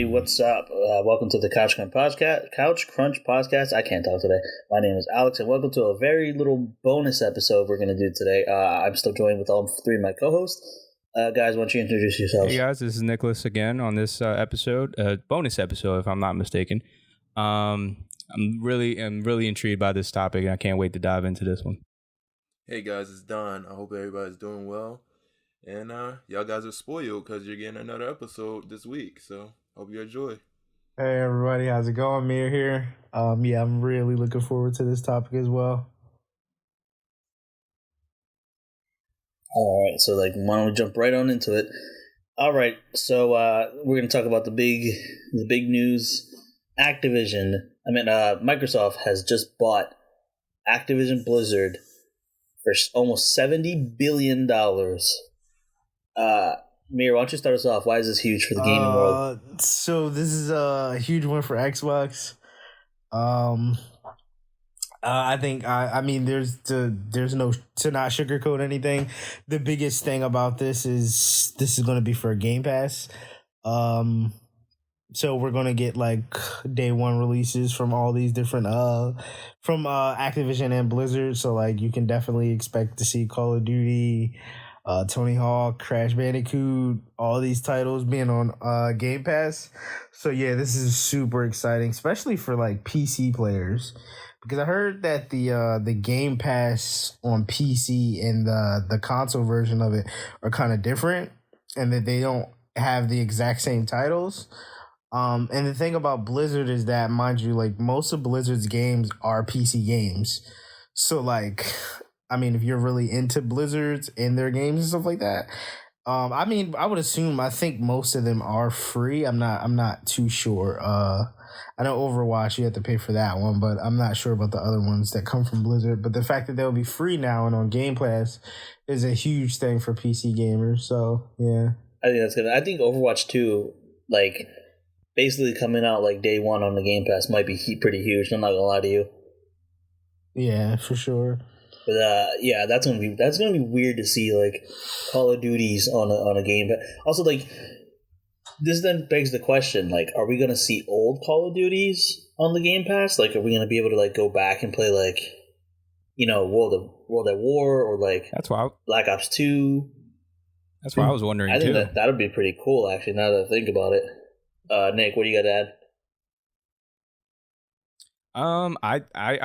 everybody. What's up? Welcome to the Couch Crunch Podcast. I can't talk today. My name is Alex, and welcome to a very little bonus episode we're going to do today. I'm still joined with all three of my co-hosts. Guys, why don't you introduce yourselves? Hey guys, this is Nicholas again on this episode, bonus episode, if I'm not mistaken. I'm really intrigued by this topic, and I can't wait to dive into this one. Hey guys, it's Don. I hope everybody's doing well. And y'all guys are spoiled because you're getting another episode this week. So hope you enjoy. Hey everybody, how's it going? Mir here. I'm really looking forward to this topic as well. All right, so why don't we jump right on into it? All right, so we're going to talk about the big news. Microsoft has just bought Activision Blizzard for almost $70 billion. Mir, why don't you start us off? Why is this huge for the gaming world? So this is a huge one for Xbox. I think there's no to not sugarcoat anything. The biggest thing about this is going to be for Game Pass. So we're going to get day one releases from all these different from Activision and Blizzard. So you can definitely expect to see Call of Duty, Tony Hawk, Crash Bandicoot, all these titles being on Game Pass. So yeah, this is super exciting, especially for PC players, because I heard that the Game Pass on PC and the console version of it are kind of different, and that they don't have the exact same titles. And the thing about Blizzard is that, mind you, most of Blizzard's games are PC games. So if you're really into Blizzards and their games and stuff like that, I think most of them are free. I'm not too sure. I know Overwatch, you have to pay for that one, but I'm not sure about the other ones that come from Blizzard. But the fact that they'll be free now and on Game Pass is a huge thing for PC gamers. So yeah, I think that's good. I think Overwatch 2, basically coming out day one on the Game Pass might be pretty huge. I'm not gonna lie to you. Yeah, for sure. But that's gonna be weird to see Call of Duties on a Game Pass. Also, this then begs the question: are we gonna see old Call of Duties on the Game Pass? Are we gonna be able to go back and play World at War or that's why Black Ops 2? That's what I was wondering. I think too. that would be pretty cool. Actually, now that I think about it. Nick, what do you got to add? I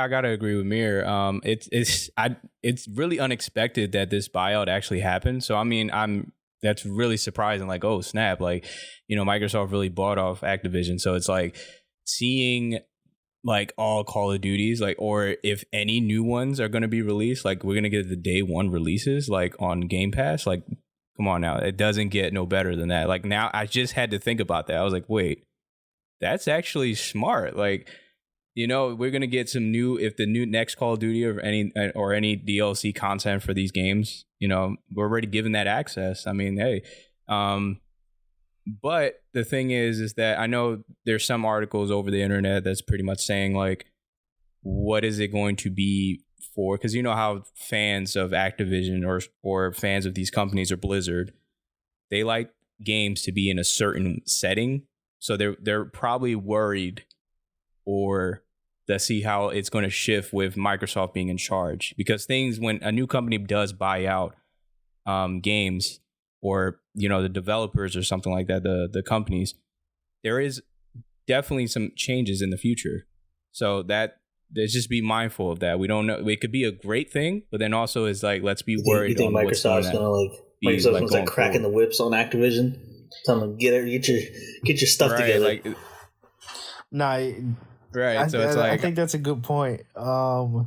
gotta agree with Mir. It's really unexpected that this buyout actually happened. So that's really surprising. Oh snap! Microsoft really bought off Activision. So it's seeing all Call of Duties, or if any new ones are gonna be released, we're gonna get the day one releases on Game Pass. Come on now, it doesn't get no better than that. Now I just had to think about that. I was wait, that's actually smart. We're gonna get some new, if the new next Call of Duty or any DLC content for these games, we're already given that access. Hey, but the thing is that I know there's some articles over the internet that's pretty much saying what is it going to be for? Because you know how fans of Activision or fans of these companies or Blizzard, they like games to be in a certain setting, so they're probably worried or to see how it's going to shift with Microsoft being in charge. Because when a new company does buy out games or the developers or something like that, the companies, there is definitely some changes in the future. So let's just be mindful of that. We don't know. It could be a great thing, but then also is let's be worried. You think Microsoft's gonna cracking the whips on Activision? Tell them get your stuff together. Right. So it's I think that's a good point. The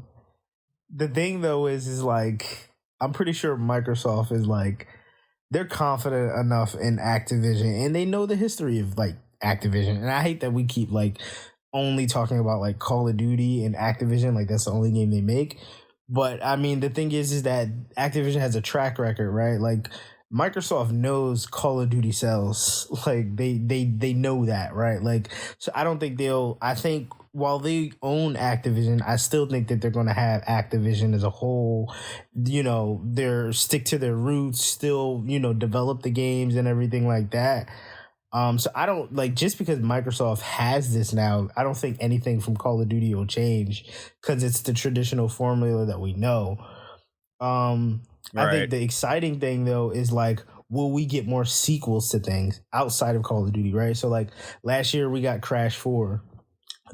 thing though is I'm pretty sure Microsoft is they're confident enough in Activision, and they know the history of Activision. And I hate that we keep only talking about Call of Duty and Activision, that's the only game they make. But the thing is that Activision has a track record, right? Microsoft knows Call of Duty sells. They know that, right? So I don't think I think while they own Activision, I still think that they're going to have Activision as a whole, they're stick to their roots, still, develop the games and everything like that. So I don't like just because Microsoft has this now, I don't think anything from Call of Duty will change because it's the traditional formula that we know. I think the exciting thing though is like, will we get more sequels to things outside of Call of Duty, right? So like last year we got Crash 4.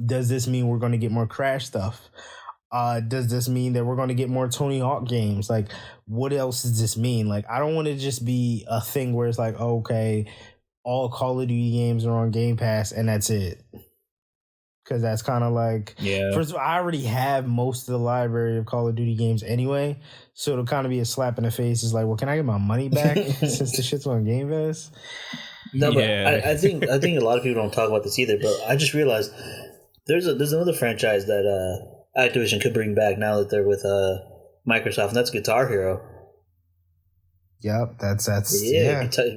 Does this mean we're going to get more Crash stuff? Does this mean that we're going to get more Tony Hawk games? Like, what else does this mean? Like, I don't want to just be a thing where it's like, okay, all Call of Duty games are on Game Pass and that's it. Because that's kind of like, first of all, I already have most of the library of Call of Duty games anyway. So it'll kind of be a slap in the face. It's like, well, can I get my money back since the shit's on Game Pass? No, but I think a lot of people don't talk about this either. But I just realized there's another franchise that Activision could bring back now that they're with Microsoft, and that's Guitar Hero. Yep, that's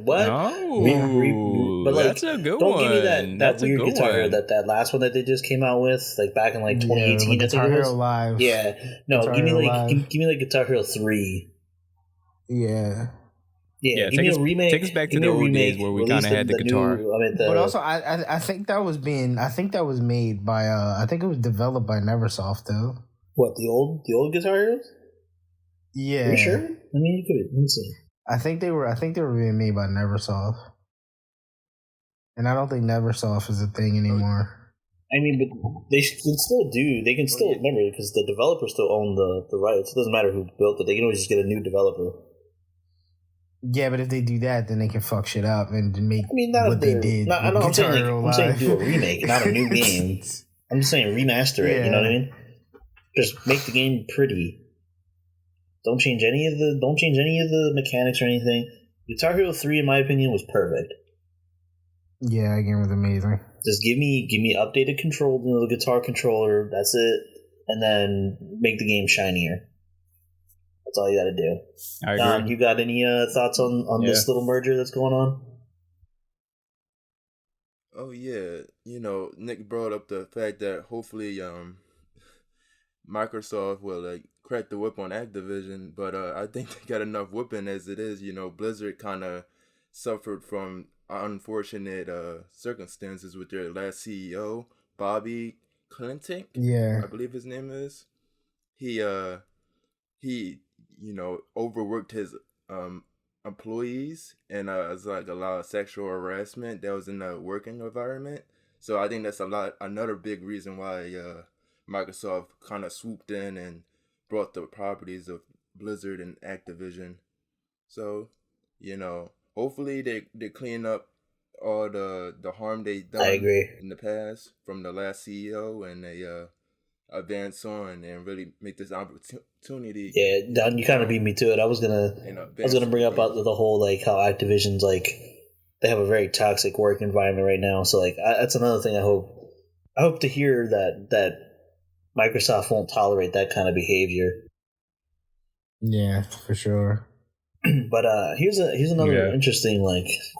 what? No, but like, that's a good don't one. Give me that weird Guitar Hero that last one that they just came out with, like back in like 2018. Guitar Hero Live. Yeah, no, give me like Guitar Hero 3. Yeah. Yeah, give me a remake. Take us back to the old days where we kind of had the guitar. But also, I think that was made by I think it was developed by Neversoft though. What, the old Guitar Heroes? Yeah. Are you sure? I mean, you could. Let me see. I think they were being made by Neversoft, and I don't think Neversoft is a thing anymore. I mean, but they can still do. They can still remember because the developers still own the rights. It doesn't matter who built it. They can always just get a new developer. Yeah, but if they do that, then they can fuck shit up and make what they did. I'm saying do a remake, not a new game. I'm just saying remaster it. You know what I mean? Just make the game pretty. Don't change any of the mechanics or anything. Guitar Hero 3, in my opinion, was perfect. Yeah, that game was amazing. Just give me updated control, the guitar controller. That's it, and then make the game shinier. That's all you got to do. I agree. Don, you got any thoughts on this little merger that's going on? Oh yeah, Nick brought up the fact that hopefully Microsoft will crack the whip on Activision, but I think they got enough whipping as it is. Blizzard kind of suffered from unfortunate circumstances with their last CEO, Bobby Kotick. Yeah, I believe his name is. He overworked his employees, and it was like a lot of sexual harassment that was in the working environment. So I think that's another big reason why Microsoft kind of swooped in and brought the properties of Blizzard and Activision. So, hopefully they clean up all the harm they done in the past from the last CEO, and they advance on and really make this opportunity. Yeah, Don, you kind of beat me to it. I was gonna bring up about the whole how Activision's they have a very toxic work environment right now. So that's another thing I hope to hear that Microsoft won't tolerate that kind of behavior. Yeah, for sure. But here's another interesting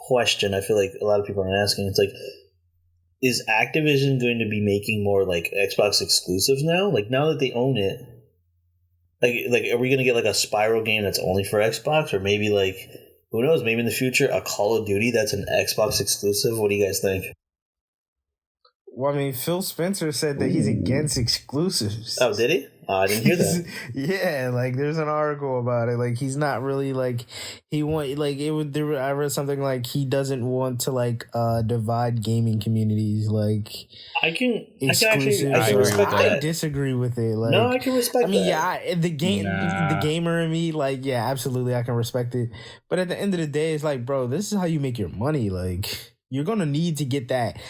question. I feel like a lot of people are asking. It's is Activision going to be making more Xbox exclusives now? Now that they own it, are we going to get a Spyro game that's only for Xbox, or maybe who knows? Maybe in the future a Call of Duty that's an Xbox exclusive. What do you guys think? Well, I mean, Phil Spencer said that he's against exclusives. Oh, did he? I didn't hear that. Yeah, there's an article about it. He's not really he want I read something he doesn't want to divide gaming communities. I can respect that. I disagree with it. No, I can respect. I mean, the gamer in me, absolutely, I can respect it. But at the end of the day, it's bro, this is how you make your money. You're gonna need to get that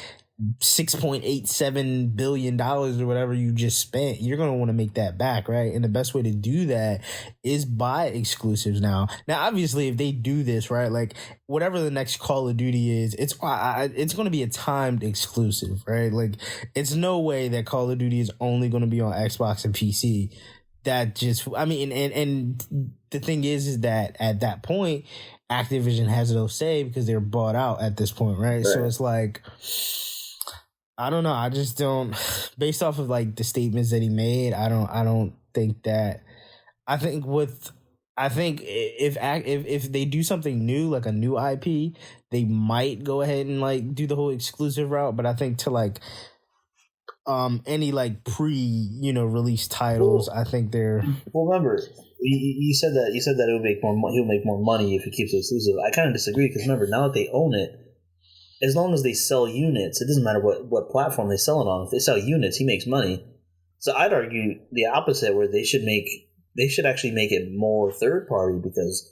$6.87 billion or whatever you just spent. You're going to want to make that back, right? And the best way to do that is buy exclusives now. Now, obviously, if they do this, right, whatever the next Call of Duty is, it's going to be a timed exclusive, right? It's no way that Call of Duty is only going to be on Xbox and PC. That just, I mean, and the thing is that at that point, Activision has no say because they're bought out at this point, right? So it's I don't know. I just don't, based off of the statements that he made, I don't think that. I think with I think if they do something new, like a new IP, they might go ahead and like do the whole exclusive route. But I think to like any like release titles, I think they're remember you said that it would make he'll make more money if he keeps it exclusive. I kind of disagree because remember, now that they own it, as long as they sell units, it doesn't matter what platform they sell it on. If they sell units, he makes money. So I'd argue the opposite, where they should actually make it more third party, because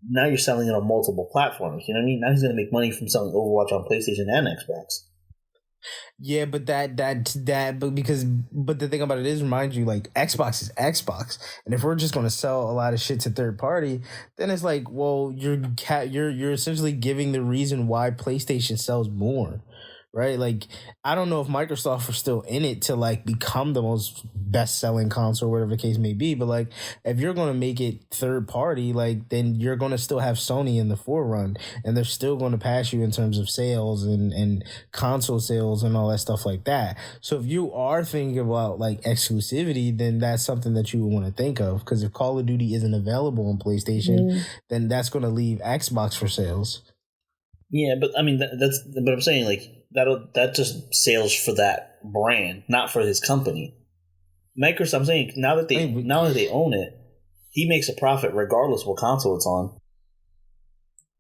now you're selling it on multiple platforms. You know what I mean? Now he's going to make money from selling Overwatch on PlayStation and Xbox. Yeah, but but the thing about it is, remind you, like, Xbox is Xbox, and if we're just going to sell a lot of shit to third party, then it's like, well, you're essentially giving the reason why PlayStation sells more, right? Like, I don't know if Microsoft was still in it to like become the most best-selling console, whatever the case may be, but like, if you're going to make it third party, like, then you're going to still have Sony in the forefront, and they're still going to pass you in terms of sales and console sales and all that stuff like that. So if you are thinking about like exclusivity, then that's something that you would want to think of, because if Call of Duty isn't available on PlayStation, then that's going to leave Xbox for sales. Yeah, but I mean but I'm saying, like, that just sales for that brand, not for his company. Microsoft, I'm saying, now that they own it, he makes a profit regardless of what console it's on.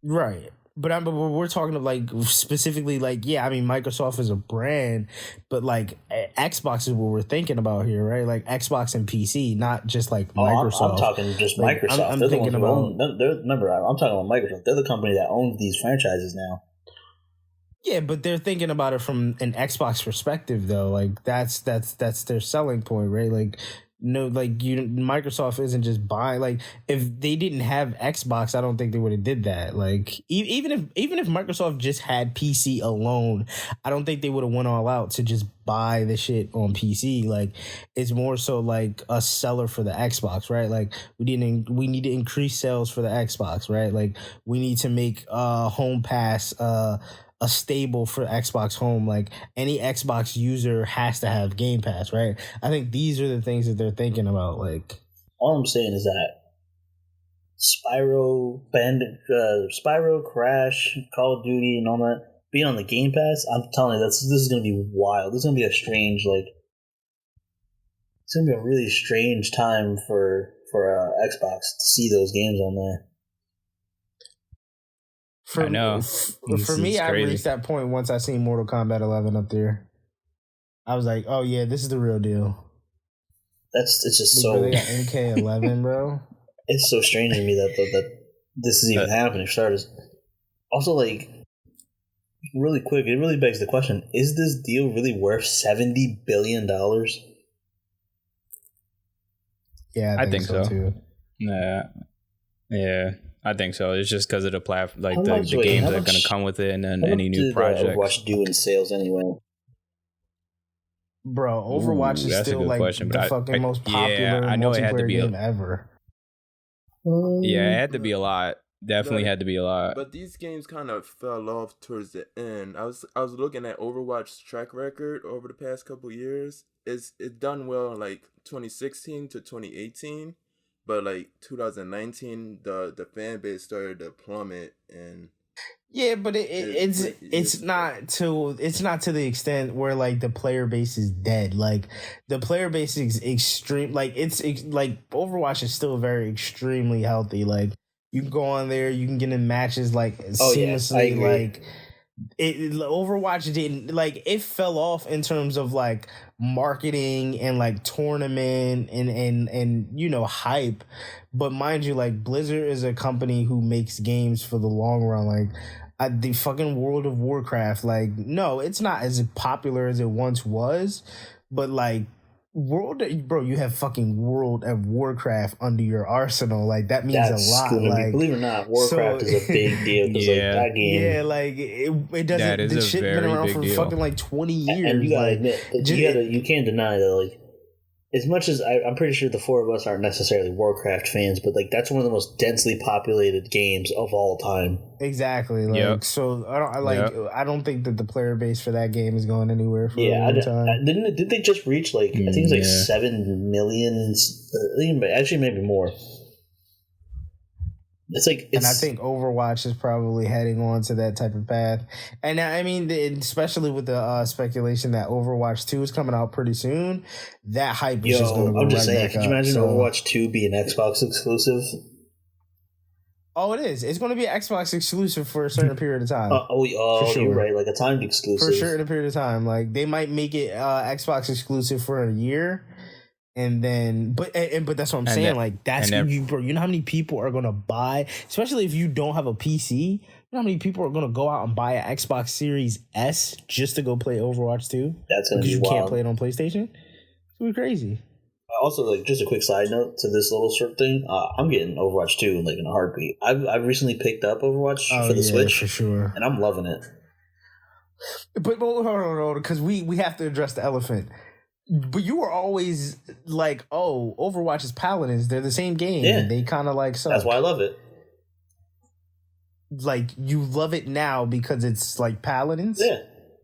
Right. But we're talking of like specifically, like, yeah, I mean, Microsoft is a brand, but like Xbox is what we're thinking about here, right? Like Xbox and PC, not just like Microsoft. I'm talking just like, Microsoft. I'm thinking about. Remember, I'm talking about Microsoft. They're the company that owns these franchises now. Yeah, but they're thinking about it from an Xbox perspective, though. Like that's their selling point, right? Like, no, like Microsoft isn't just buying. Like, if they didn't have Xbox, I don't think they would have did that. Like, even if Microsoft just had PC alone, I don't think they would have went all out to just buy the shit on PC. Like, it's more so like a seller for the Xbox, right? Like, we need to increase sales for the Xbox, right? Like, we need to make Home Pass a stable for Xbox Home. Like, any Xbox user has to have Game Pass, right? I think these are the things that they're thinking about. Like, all I'm saying is that Spyro, Crash, Call of Duty, and all that being on the Game Pass, I'm telling you, this is going to be wild. This is going to be a strange, like, it's going to be a really strange time for Xbox to see those games on there. I know. For me, I reached that point once I seen Mortal Kombat 11 up there. I was like, oh yeah, this is the real deal. It's just so. They got MK11, bro. It's so strange to me that this is even happening. For starters, also, like, really quick, it really begs the question: is this deal really worth $70 billion? Yeah, I think so too. Yeah. I think so. It's just because of the platform, like the games that are going to come with it, and then any new projects. Overwatch do in sales anyway? Bro, Overwatch is still like question, the fucking most popular multiplayer game ever. Yeah, it had to be a lot. Definitely had to be a lot. But these games kind of fell off towards the end. I was looking at Overwatch's track record over the past couple years. It's done well in like 2016 to 2018. But like 2019, the fan base started to plummet, and yeah, but it's not to the extent where like the player base is dead. Like, the player base is extreme. Like, it's like Overwatch is still very extremely healthy. Like, you can go on there, you can get in matches like seamlessly. Like, Overwatch didn't, like, it fell off in terms of like marketing and like tournament and hype. But mind you, like, Blizzard is a company who makes games for the long run. Like, the fucking World of Warcraft, like, no, it's not as popular as it once was, but like, you have fucking World of Warcraft under your arsenal. Like, that means a lot. Like, believe it or not, Warcraft is a big deal. Yeah, like, that game. Yeah, like it doesn't. The shit been around for fucking like 20 years. And you gotta admit, you can't deny that. Like, as much as I'm pretty sure the four of us aren't necessarily Warcraft fans, but like, that's one of the most densely populated games of all time. Exactly. Like, so I don't think that the player base for that game is going anywhere for a long time. Didn't they just reach like, I think it's like 7 million? Actually, maybe more. It's like, and I think Overwatch is probably heading on to that type of path. And I mean, especially with the speculation that Overwatch 2 is coming out pretty soon, that hype is just going to go I'm just right saying, back could up. you imagine Overwatch 2 be an Xbox exclusive? Oh, it is. It's going to be an Xbox exclusive for a certain period of time. For sure. You're right, like a timed exclusive. For a certain period of time. Like, they might make it Xbox exclusive for a year. And then, but that's what I'm saying. Like, that's bro. You know how many people are gonna buy, especially if you don't have a PC. You know how many people are gonna go out and buy an Xbox Series S just to go play Overwatch 2? That's gonna because be you wild. can't play it on PlayStation. It's gonna be crazy. Also, like, just a quick side note to this little short thing. I'm getting Overwatch 2 like in a heartbeat. I've recently picked up Overwatch for the Switch, for sure, and I'm loving it. But hold on, because we have to address the elephant. But you were always like, oh, Overwatch is Paladins. They're the same game. Yeah. They kind of like suck. That's why I love it. Like, you love it now because it's like Paladins? Yeah.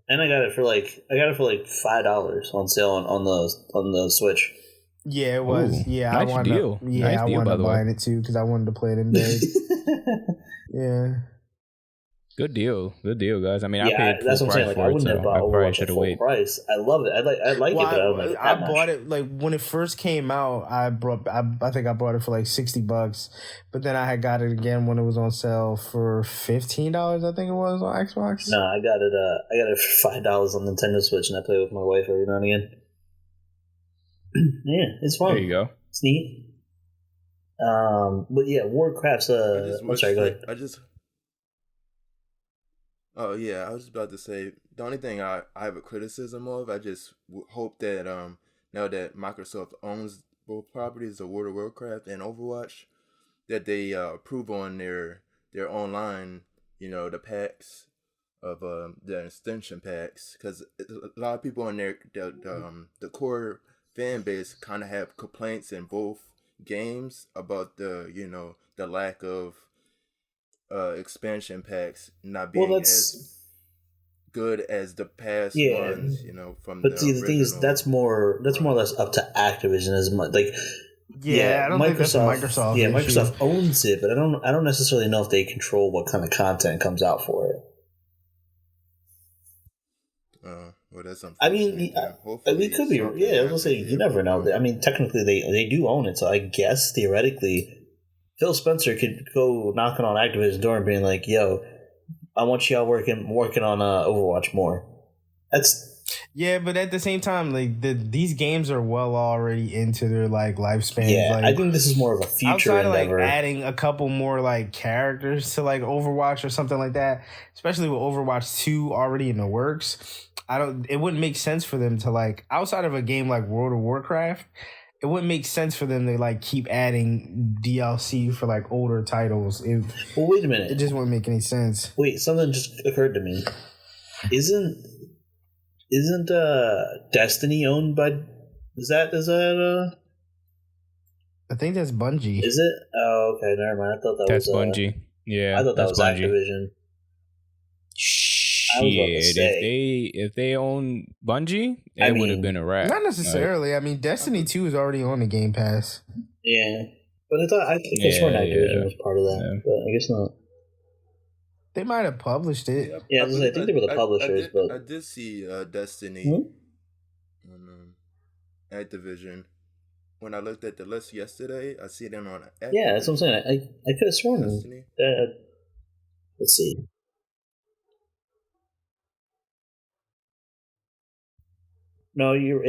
And I got it for like $5 on sale on the Switch. Yeah, it was. Ooh, yeah, nice I wound deal. up. Yeah, nice I deal, wound by up the way. buying it too because I wanted to play it in bed. Yeah. Good deal, guys. I mean, Yeah, I paid that's full what I'm saying. price Like, I for it, wouldn't so have bought I probably Overwatch should at have full waited. price. I love it. I like it, but I don't like it I that bought much. it like when it first came out. I think I bought it for like $60, but then I had got it again when it was on sale for $15. I think it was on Xbox. No, I got it for $5 on Nintendo Switch, and I play with my wife every now and again. Yeah, it's fun. There you go. It's neat. But yeah, Warcraft's. I'm sorry. Go ahead. Oh yeah, I was about to say the only thing I have a criticism of. I just hope that now that Microsoft owns both properties, the World of Warcraft and Overwatch, that they approve on their online, the packs of the extension packs, because a lot of people on the core fan base kind of have complaints in both games about the lack of expansion packs not being as good as the past ones, from. But the thing is, that's more or less up to Activision as much. Like, I don't think that's a Microsoft. Yeah, issue. Microsoft owns it, but I don't necessarily know if they control what kind of content comes out for it. Well, that's something. I mean, we could be. Yeah, I was gonna say you never know. I mean, technically they do own it, so I guess theoretically, Phil Spencer could go knocking on Activision's door and being like, "Yo, I want y'all working on Overwatch more." Yeah, but at the same time, like these games are well already into their like lifespans. Yeah, like, I think this is more of a future outside endeavor. Of like adding a couple more like characters to like Overwatch or something like that, especially with Overwatch 2 already in the works. It wouldn't make sense for them to like, outside of a game like World of Warcraft, it wouldn't make sense for them to like keep adding DLC for like older titles. Well, wait a minute. It just wouldn't make any sense. Wait, something just occurred to me. Isn't Destiny owned by? Is that? I think that's Bungie. Is it? Oh, okay. Never mind. I thought that's was Bungie. Yeah, I thought that was Bungie. Activision. Shit, if they own Bungie, it would have been a wrap. Not necessarily. I mean, Destiny 2 is already on the Game Pass. Yeah, but I think Activision was part of that, but I guess not. They might have published it. Yeah, I think they were the publishers, but I did see Destiny on Activision. When I looked at the list yesterday, I see them on Activision. Yeah, that's what I'm saying. I could have sworn that. Let's see. No, it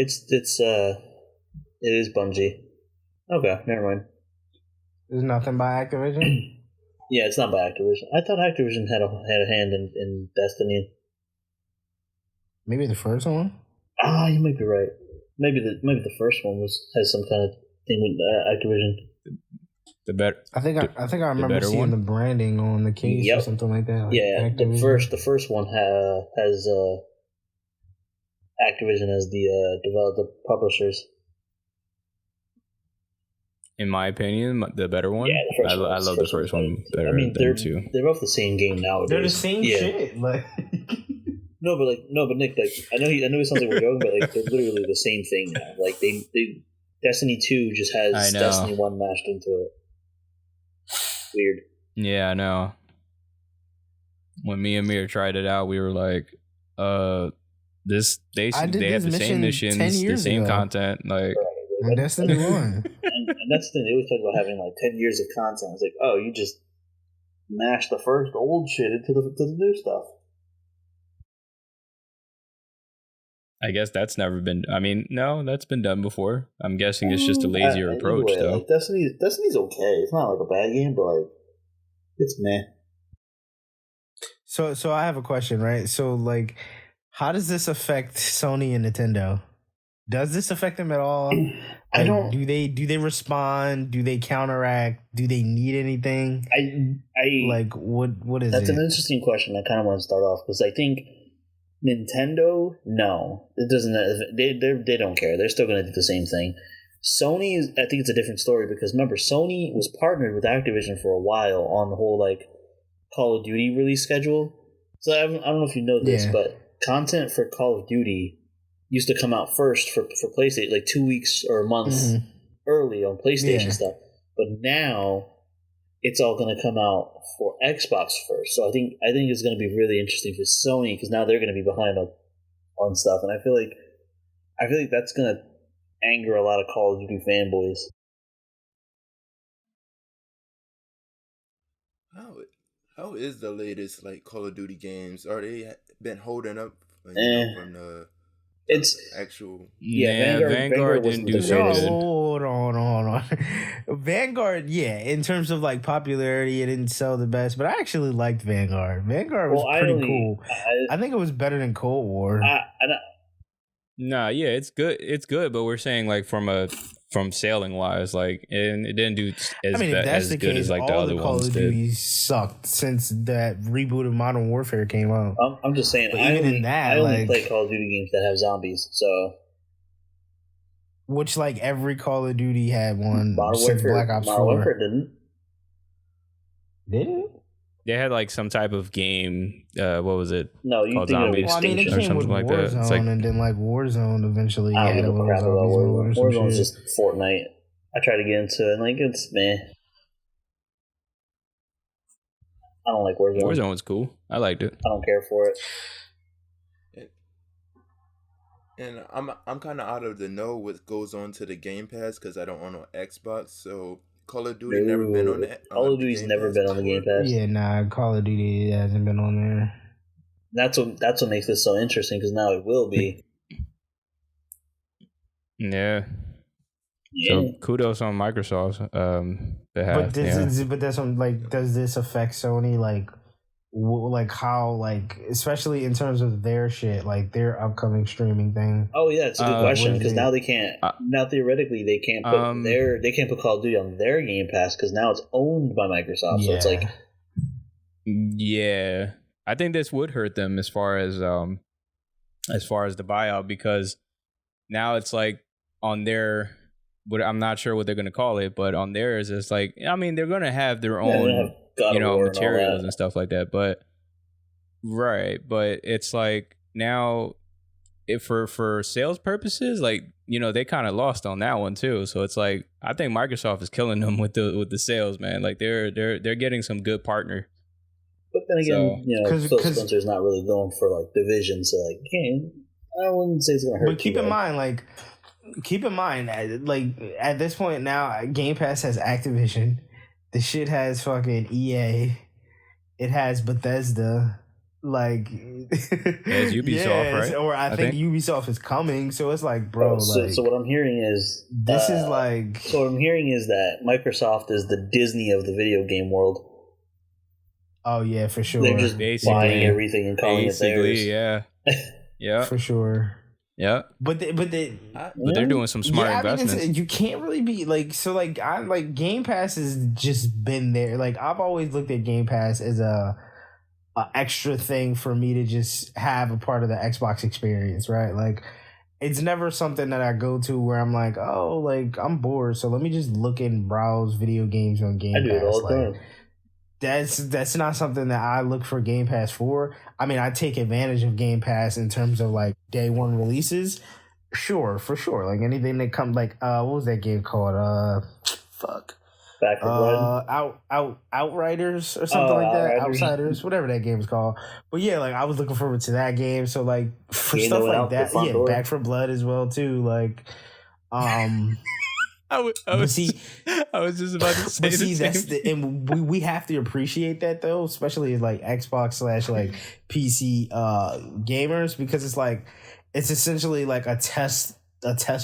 is Bungie. Okay, never mind. There's nothing by Activision? Yeah, it's not by Activision. I thought Activision had a hand in Destiny. Maybe the first one? You might be right. Maybe the first one has some kind of thing with Activision. I think I remember seeing the branding on the case or something like that. Like Activision. the first one has Activision as the publishers. In my opinion, the better one. Yeah, the first I love the first one better. I mean, too. They're both the same game nowadays. They're the same shit. Like, no, but Nick, like, I know it sounds like we're joking, but like they're literally the same thing now. Like they Destiny 2 just has Destiny 1 mashed into it. Weird. Yeah, I know. When me and Mir tried it out, we were like, this they have the same missions, the same content, like on Destiny 1. And that's the thing, they always talk about having like 10 years of content. It's like, oh, you just mash the first old shit into the new stuff. I guess that's never been. I mean, no, that's been done before. I'm guessing it's just a lazier approach, anyway, though. Like Destiny's okay. It's not like a bad game, but like it's meh. So I have a question, right? So like, how does this affect Sony and Nintendo? Does this affect them at all? I don't. Do they respond? Do they counteract? Do they need anything? I like what is that's it? an interesting question. I kind of want to start off because I think Nintendo, no, it doesn't. They don't care. They're still going to do the same thing. Sony is. I think it's a different story because remember, Sony was partnered with Activision for a while on the whole like Call of Duty release schedule. So I don't know if you know this, but content for Call of Duty used to come out first for PlayStation, like 2 weeks or a month early on PlayStation stuff. But now it's all going to come out for Xbox first. So I think it's going to be really interesting for Sony because now they're going to be behind on stuff, and I feel like that's going to anger a lot of Call of Duty fanboys. How is the latest like Call of Duty games? Are they been holding up from the actual? Yeah, Vanguard didn't do so good. Hold on. Vanguard, yeah, in terms of like popularity, it didn't sell the best, but I actually liked Vanguard. Vanguard was pretty cool. I think it was better than Cold War. Nah, yeah, it's good. It's good, but we're saying like from sailing wise, like, and it didn't do as good as like the other Call ones of did. Duty sucked since that reboot of Modern Warfare came out. I'm just saying, I only play Call of Duty games that have zombies. So, which like every Call of Duty had one. Modern Warfare didn't. Did it? They had like some type of game. What was it? No, you called think Zombie it came with something like that. Warzone, It's like, and then like Warzone eventually. I don't had give a crap about Warzone. Warzone's just just Fortnite. I try to get into it, and like it's meh. I don't like Warzone. Warzone was cool. I liked it. I don't care for it. And I'm kind of out of the know what goes on to the Game Pass because I don't own an Xbox. So Call of Duty never been on that. Call of Duty's never been on the Game Pass. Yeah, nah, Call of Duty hasn't been on there. That's what makes this so interesting because now it will be. Yeah. So kudos on Microsoft's behalf. But that's on, like, does this affect Sony? Like how, like, especially in terms of their shit, like their upcoming streaming thing. Oh yeah, it's a good question because now they can't. Now theoretically they can't put Call of Duty on their Game Pass because now it's owned by Microsoft. So it's like, yeah, I think this would hurt them as far as the buyout because now it's like on their. But I'm not sure what they're going to call it, but on theirs, it's like, I mean, they're going to have their own, materials and stuff like that. But it's like now, if for sales purposes, like they kind of lost on that one too. So it's like I think Microsoft is killing them with the sales, man. Like they're getting some good partner. But then again, Phil Spencer's not really going for like division, so like, I wouldn't say it's going to hurt. But keep in mind, at this point now, Game Pass has Activision. The shit has fucking EA. It has Bethesda. Like, it has Ubisoft, right? Or I think Ubisoft is coming. So it's like, bro. So what I'm hearing is this is like. So what I'm hearing is that Microsoft is the Disney of the video game world. Oh yeah, for sure. They're just buying everything and calling it theirs. Yeah, for sure. Yeah, but they're doing some smart investments. You can't really be like Game Pass has just been there. Like I've always looked at Game Pass as a extra thing for me to just have a part of the Xbox experience, right? Like it's never something that I go to where I'm like, oh, like I'm bored, so let me just look and browse video games on Game Pass. I do it all the time. That's not something that I look for Game Pass for. I mean, I take advantage of Game Pass in terms of like day one releases. Sure, for sure. Like anything that comes, like what was that game called? Back for Blood. Outriders or something like that. Outriders. Outsiders, whatever that game is called. But yeah, like I was looking forward to that game. So like for Game stuff that went like out the that, front yeah, door. Back for Blood as well too. Like, I was just about to say but the see, same that's thing. and we have to appreciate that though, especially as like Xbox / like PC gamers, because it's like it's essentially like a test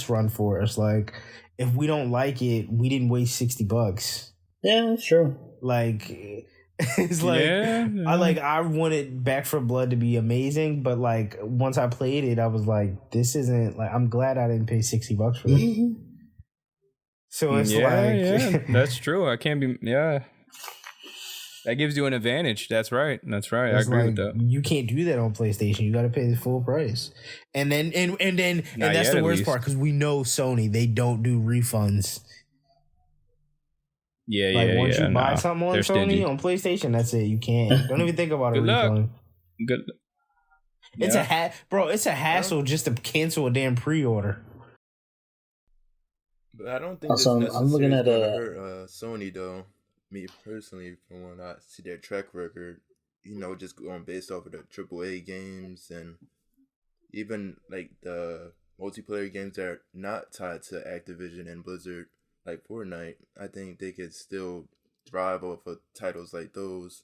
run for us. Like if we don't like it, we didn't waste $60. Yeah, that's true. Like it's like I wanted Back for Blood to be amazing, but like once I played it, I was like, this isn't like I'm glad I didn't pay $60 for this. Mm-hmm. So it's that's true. I can't be that gives you an advantage. That's right. I agree with that. You can't do that on PlayStation. You got to pay the full price. And then that's the worst part, because we know Sony, they don't do refunds. Once you buy something on Sony stingy. on PlayStation, that's it. You can't. Don't even think about a refund. Good. It's it's a hassle just to cancel a damn pre-order. But I don't think Also, this I'm looking at hurt Sony though. Me personally, from when I see their track record, just going based off of the AAA games and even like the multiplayer games that are not tied to Activision and Blizzard, like Fortnite, I think they could still thrive off of titles like those.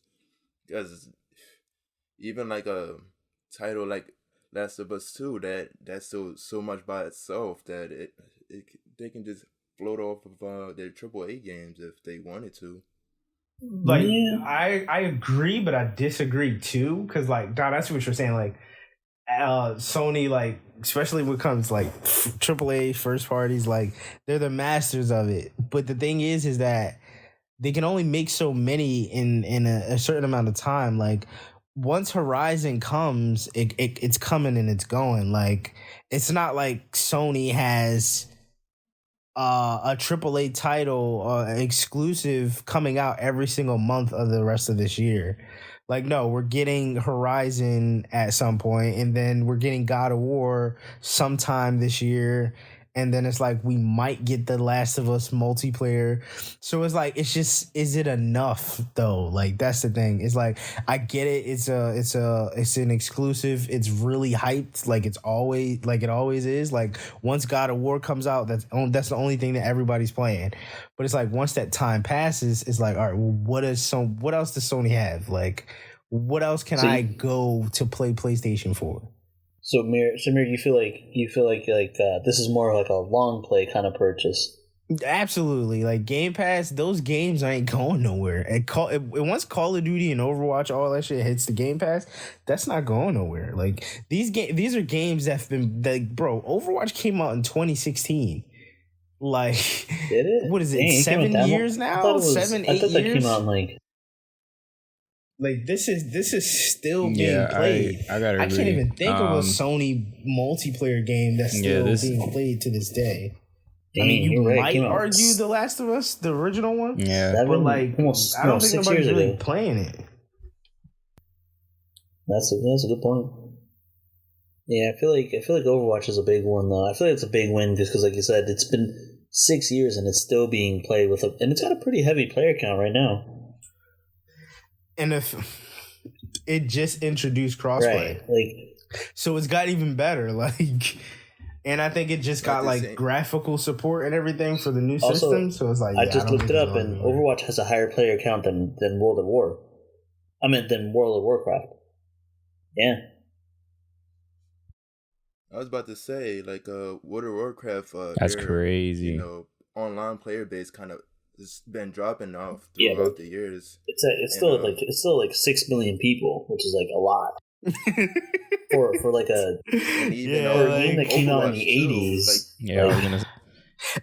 Because even like a title like Last of Us 2, that's still so much by itself that they can just float off of their AAA games if they wanted to. Like, I agree, but I disagree too, because like, Don, that's what you're saying. Like, Sony, like, especially when it comes like AAA first parties, like they're the masters of it. But the thing is that they can only make so many in a certain amount of time. Like, once Horizon comes, it's coming and it's going. Like, it's not like Sony has a AAA title exclusive coming out every single month of the rest of this year. Like, no, we're getting Horizon at some point, and then we're getting God of War sometime this year, and then it's like we might get the Last of Us multiplayer. So it's like, it's just, is it enough though? Like, that's the thing. It's like, I get it. It's an exclusive. It's really hyped. Like, it always is. Like, once God of War comes out, that's the only thing that everybody's playing. But it's like, once that time passes, it's like, all right, well, what else does Sony have? Like, what else can I go to play PlayStation for? So, Mir, you feel like this is more like a long play kind of purchase? Absolutely. Like, Game Pass, those games ain't going nowhere. And once Call of Duty and Overwatch, all that shit hits the Game Pass, that's not going nowhere. Like, these are games that have been, like, bro, Overwatch came out in 2016. Like, did it? What is it? Dang, 7 years now? 7, 8 years? I thought that came out in like, this is still being played. I gotta agree. I can't even think of a Sony multiplayer game that's still being played to this day. Dang, I mean, you might might argue The Last of Us, the original one. Yeah. But like, I don't think nobody's really playing it. That's a good point. Yeah, I feel like Overwatch is a big one though. I feel like it's a big win just because, like you said, it's been 6 years and it's still being played and it's got a pretty heavy player count right now. And if it just introduced crossplay, so it's got even better. Like, and I think it just got like graphical support and everything for the new system. So it's like, I just looked it up, and Overwatch has a higher player count than World of Warcraft. Yeah. I was about to say, like, World of Warcraft. That's crazy. Online player base kind of has been dropping off throughout the years. It's still like 6 million people, which is like a lot for like a game that came out in the 80s.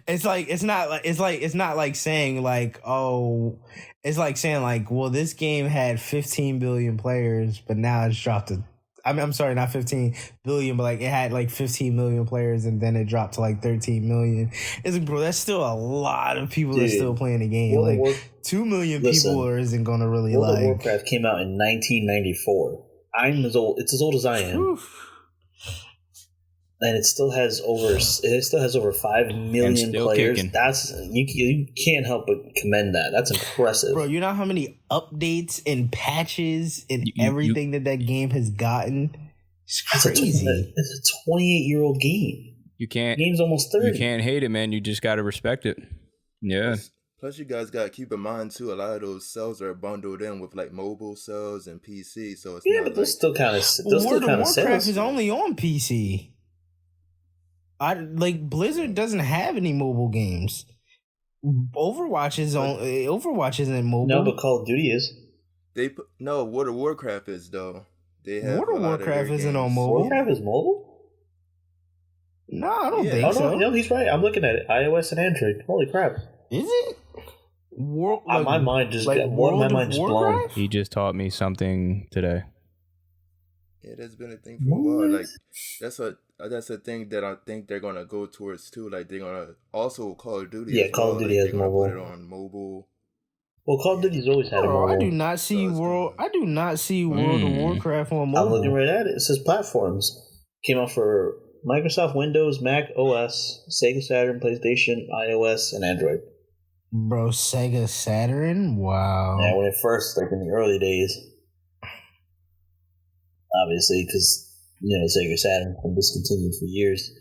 It's not like saying like, oh, it's like saying like, well, this game had 15 billion players, but now it's dropped to, I'm sorry, not 15 billion, but like it had like 15 million players and then it dropped to like 13 million. It's like, bro, that's still a lot of people that are still playing the game. Like 2 million people isn't gonna really World of Warcraft came out in 1994. It's as old as I am. and it still has over 5 million players. Kicking. That's you can't help but commend that. That's impressive, Bro, you know how many updates and patches and everything that game has gotten? It's crazy. It's a 28-year-old game. You can't. The game's almost 30. You can't hate it, man. You just got to respect it. Yeah. Plus, you guys got to keep in mind too. A lot of those cells are bundled in with like mobile cells and PC, so it's not but those still kind of. World of Warcraft is only on PC. Blizzard doesn't have any mobile games. Overwatch isn't mobile. No, but Call of Duty is. World of Warcraft is though. They have World of Warcraft isn't on mobile. Warcraft is mobile? No, I don't think so. No, he's right. I'm looking at it. iOS and Android. Holy crap! Is it? My mind just blown. He just taught me something today. Yeah, that's been a thing for a while. Like that's a thing that I think they're gonna go towards too. Like they're gonna also Call of Duty. Yeah, Call of Duty has mobile. Put it on mobile. Well, Call of Duty's always had a mobile. I do not see World of Warcraft on mobile. I'm looking right at it. It says platforms. Came out for Microsoft Windows, Mac OS, Sega Saturn, PlayStation, iOS, and Android. Bro, Sega Saturn? Wow. Yeah, when it first, in the early days. Obviously, because, Sega Saturn been discontinued for years.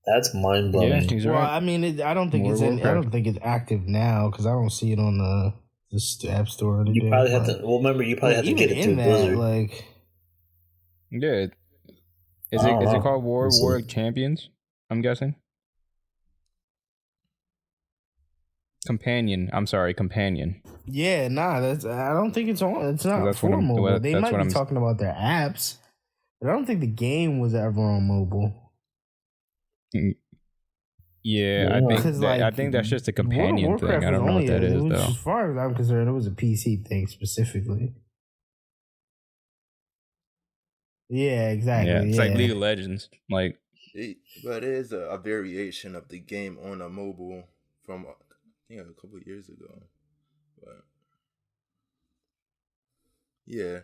That's mind blowing. Yeah, he's right. Well, I mean, I don't think it's active now because I don't see it on the App Store. You probably have to. Well, remember, you probably have to get it through Blizzard. Yeah. Is it called War Champions? I'm guessing. Companion. Yeah, I don't think it's on. It's not for mobile. They might be talking about their apps, but I don't think the game was ever on mobile. Yeah, I think that's just a companion thing. I don't know what that is, though. As far as I'm concerned, it was a PC thing specifically. Yeah, exactly. Yeah, it's like League of Legends. But it is a variation of the game on a mobile from I think a couple of years ago. But yeah.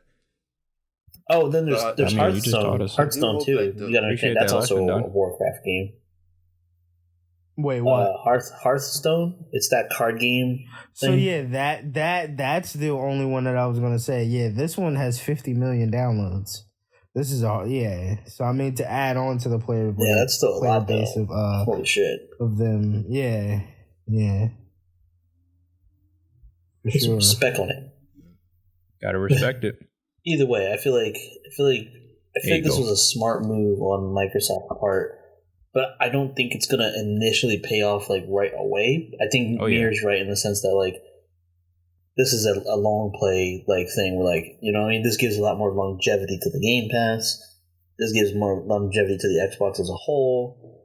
Oh, then there's Hearthstone. Hearthstone too. You gotta understand that's also a Warcraft game. Wait, what? Hearthstone? It's that card game thing. So yeah, that's the only one that I was gonna say. Yeah, this one has 50 million downloads. This is all, yeah. So I mean, to add on to the player base, that's still a lot base of holy shit of them. Yeah. For Put some respect on it. Gotta respect it. Either way, I feel like this was a smart move on Microsoft's part, but I don't think it's gonna initially pay off right away. I think Mir's right in the sense that this is a long play thing where this gives a lot more longevity to the Game Pass. This gives more longevity to the Xbox as a whole.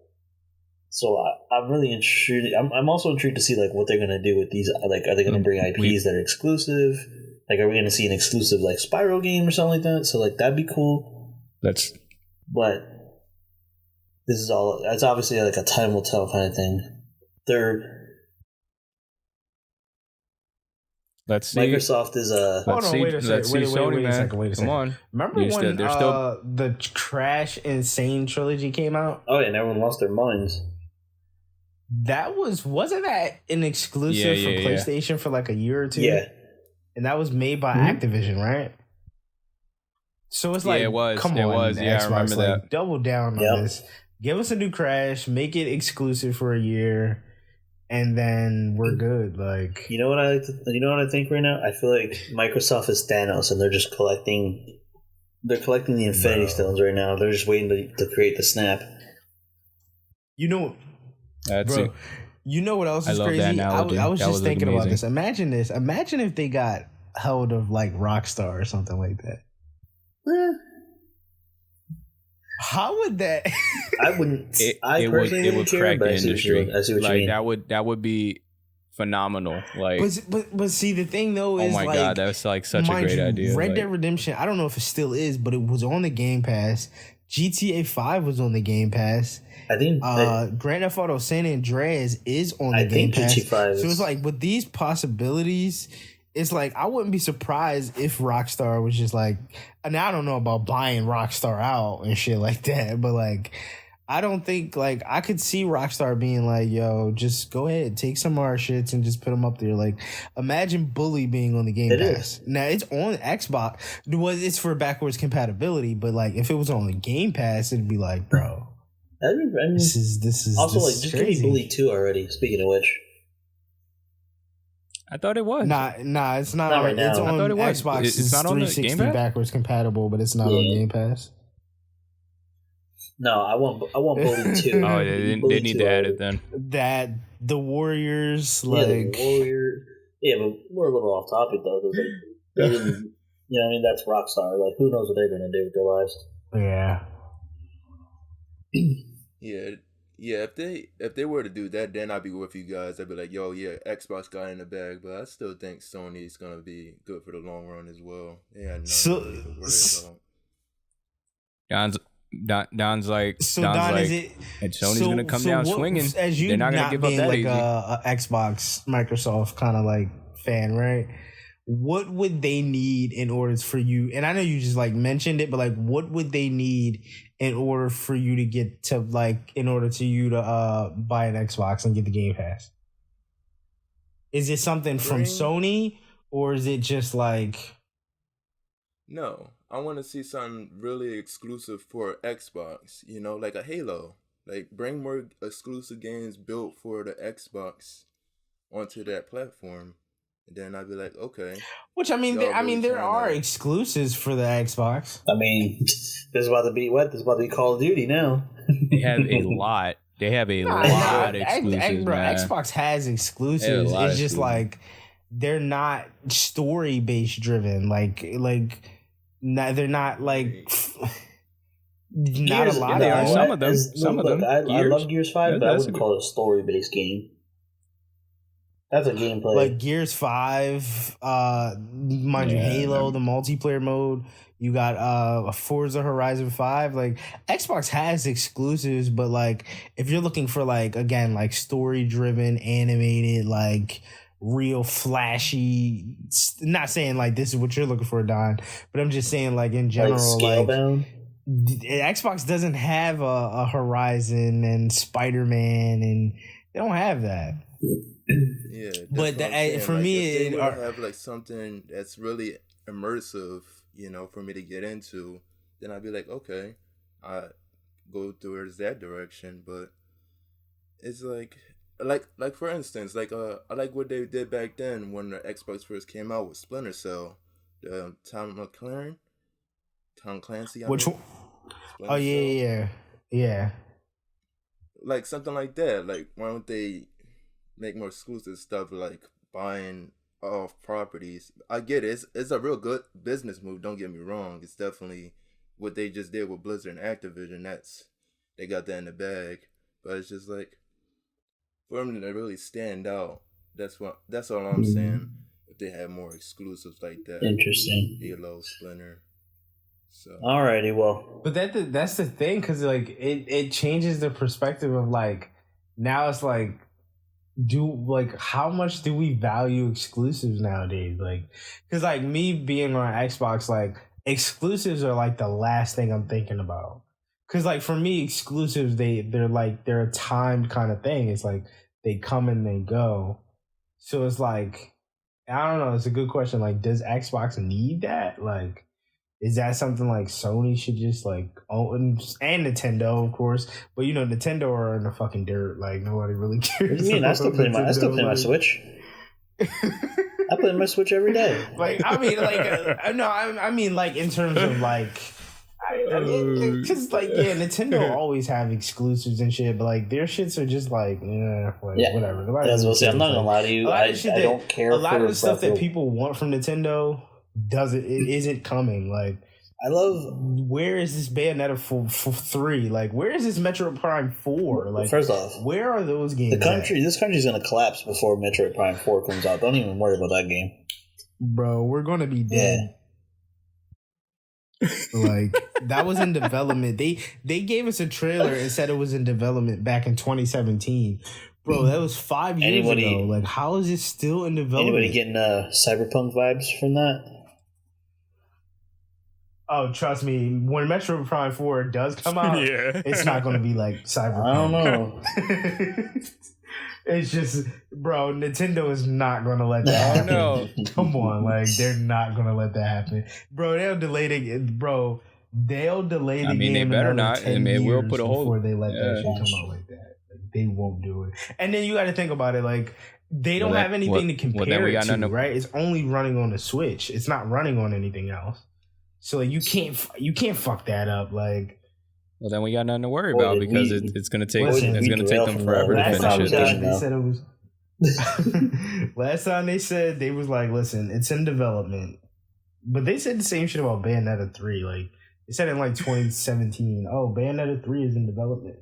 So I'm really intrigued. I'm also intrigued to see what they're gonna do with these. Are they gonna bring IPs that are exclusive? Are we gonna see an exclusive Spyro game or something like that? So that'd be cool. But this is all. It's obviously a time will tell kind of thing. Let's see. Microsoft is a. Hold on, wait a second. Come on. Remember when the Crash Insane trilogy came out? Oh yeah, and everyone lost their minds. Wasn't that an exclusive for PlayStation for a year or two? Yeah. And that was made by Activision, right? So it's it was. Come on, Yeah, Xbox, I remember that. Double down on this. Give us a new Crash, make it exclusive for a year, and then we're good. You know what I think right now? I feel like Microsoft is Thanos, and they're just collecting. They're collecting the Infinity Stones right now. They're just waiting to create the snap. That's it. You know what else is crazy? I was just thinking about this. Imagine this. Imagine if they got held of Rockstar or something like that. How would that? I wouldn't. I personally it would crack the industry. I see what you mean. That would be phenomenal. But see, the thing though is, oh my god, that's such a great idea. Red Dead Redemption. I don't know if it still is, but it was on the Game Pass. GTA 5 was on the Game Pass. I think Grand Theft Auto San Andreas is on the Game Pass. GTA 5 so it's with these possibilities it's like I wouldn't be surprised if Rockstar was just like, and I don't know about buying Rockstar out and shit like that, but like I don't think like I could see Rockstar being like, yo, just go ahead, take some of our shits and just put them up there. Like, imagine Bully being on the Game Pass. Now it's on Xbox. Well, it's for backwards compatibility, but like if it was on the Game Pass, it'd be like, bro, this is also this like is just crazy. give me Bully 2 already. Speaking of which, I thought it was. Nah, it's not. Not right now. It's on I thought it was. Xbox. It's not on the 360 Game Pass? backwards compatible, but it's not on Game Pass. no, I want Bully 2. Oh, they need to add it then. That the Warriors, Yeah, like the Warrior. Yeah, but we're a little off topic though, because like, they didn't. You know, what I mean, that's Rockstar. Like, who knows what they're gonna do with their lives? yeah. Yeah, if they were to do that, then I'd be with you guys. I'd be like, yo, yeah, Xbox got in the bag, but I still think Sony's gonna be good for the long run as well. Yeah, no, So- to worry about. Don's like, So Don's Don, like, is it? and Sony's gonna come down swinging. As you They're not gonna give up being that like easy. a Xbox, Microsoft kind of like fan, right? What would they need in order for you? And I know you just like mentioned it, but like, what would they need in order for you to get to like, in order to you to buy an Xbox and get the Game Pass? Is it something from Sony, or is it just like? No, I want to see something really exclusive for Xbox. You know, like a Halo. Like bring more exclusive games built for the Xbox onto that platform. And then I'd be like, okay. Which I mean, Y'all really there trying are to- exclusives for the Xbox. I mean, this is about to be what? This is about to be Call of Duty now. They have a lot. They have a lot of exclusives, bro, man. Xbox has exclusives. lot It's of just exclusives. like they're not story based driven. They're not like. Not Gears, a lot They of are. them. Some of them. Some of them. I Gears. love Gears 5, but I That's wouldn't a call it a story-based game. That's a gameplay. Like Gears 5, mind you, Yeah, Halo, the multiplayer mode. You got Forza Horizon 5. Like Xbox has exclusives, but like if you're looking for like again like story driven, animated, like real flashy, not saying like this is what you're looking for, Don, but I'm just saying like in general, like Scalebound? Xbox doesn't have a Horizon and Spider-Man, and they don't have that. Yeah, that's But what I'm saying. for Like, me, if they it- would have like something that's really immersive, you know, for me to get into, then I'd be like, okay, I go towards that direction. But it's like for instance, like I like what they did back then when the Xbox first came out with Splinter Cell, the Tom Clancy. Which one? Splinter Oh Cell. yeah. Like something like that. Like why don't they make more exclusive stuff like buying off properties? I get it. It's a real good business move, don't get me wrong. It's definitely what they just did with Blizzard and Activision. They got that in the bag. But it's just like for them to really stand out, that's all I'm saying. If they had more exclusives like that. Interesting. Halo, Splinter. So Alrighty, well. But that's the thing, because like it changes the perspective of like now it's like how much do we value exclusives nowadays? Like, because like me being on Xbox, like exclusives are like the last thing I'm thinking about. Because like for me, exclusives they're a timed kind of thing. It's like they come and they go. So it's like I don't know. It's a good question. Like, does Xbox need that? Like, is that something like Sony should just like own, and Nintendo, of course? But you know, Nintendo are in the fucking dirt. Like nobody really cares. What do you mean? I still play my Switch. I play my Switch every day. Like I mean, like no, I mean like in terms of like, because like yeah, Nintendo always have exclusives and shit, but like their shits are just like whatever. That's what I'm not gonna lie to you. I don't care. A lot of the stuff that people want from Nintendo isn't coming. Like I love. Where is this Bayonetta for 3? Like where is this Metroid Prime 4? Like first off, where are those games? This country's gonna collapse before Metroid Prime 4 comes out. Don't even worry about that game, bro. We're gonna be dead. Like that was in development. They gave us a trailer and said it was in development back in 2017. Bro, that was 5 years ago. Like, how is it still in development? Anybody getting Cyberpunk vibes from that? Oh, trust me, when Metro Prime 4 does come out, it's not going to be like Cyberpunk. I don't know. It's just, bro, Nintendo is not going to let that happen. No. Come on, like, they're not going to let that happen. Bro, they'll delay the game. I mean, they better not. 10 It will years put a hold before they let that shit come out like that. Like, they won't do it. And then you got to think about it, like, they don't have anything to compare it to, right? It's only running on the Switch. It's not running on anything else. So like, you can't fuck that up. Like, well, then we got nothing to worry about because it's gonna take them forever to finish it. They said it was. Last time they said they was like, listen, it's in development, but they said the same shit about Bayonetta 3. Like, they said in like 2017, oh, Bayonetta 3 is in development,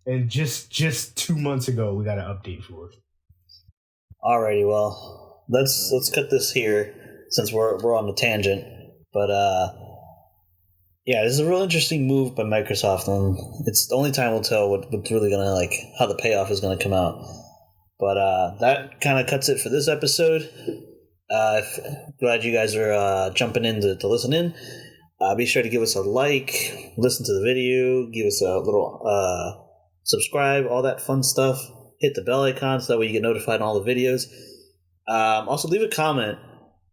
and just 2 months ago we got an update for it. Alrighty, well, let's cut this here since we're on the tangent. But yeah, this is a real interesting move by Microsoft, and it's the only time will tell what's really gonna how the payoff is gonna come out. But that kind of cuts it for this episode. Glad you guys are jumping in to listen in. Be sure to give us a like, listen to the video, give us a little subscribe, all that fun stuff. Hit the bell icon so that way you get notified on all the videos. Also, leave a comment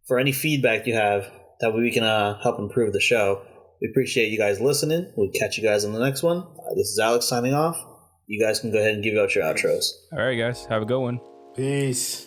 for any feedback you have. That way we can help improve the show. We appreciate you guys listening. We'll catch you guys on the next one. This is Alex signing off. You guys can go ahead and give out your outros. All right, guys. Have a good one. Peace.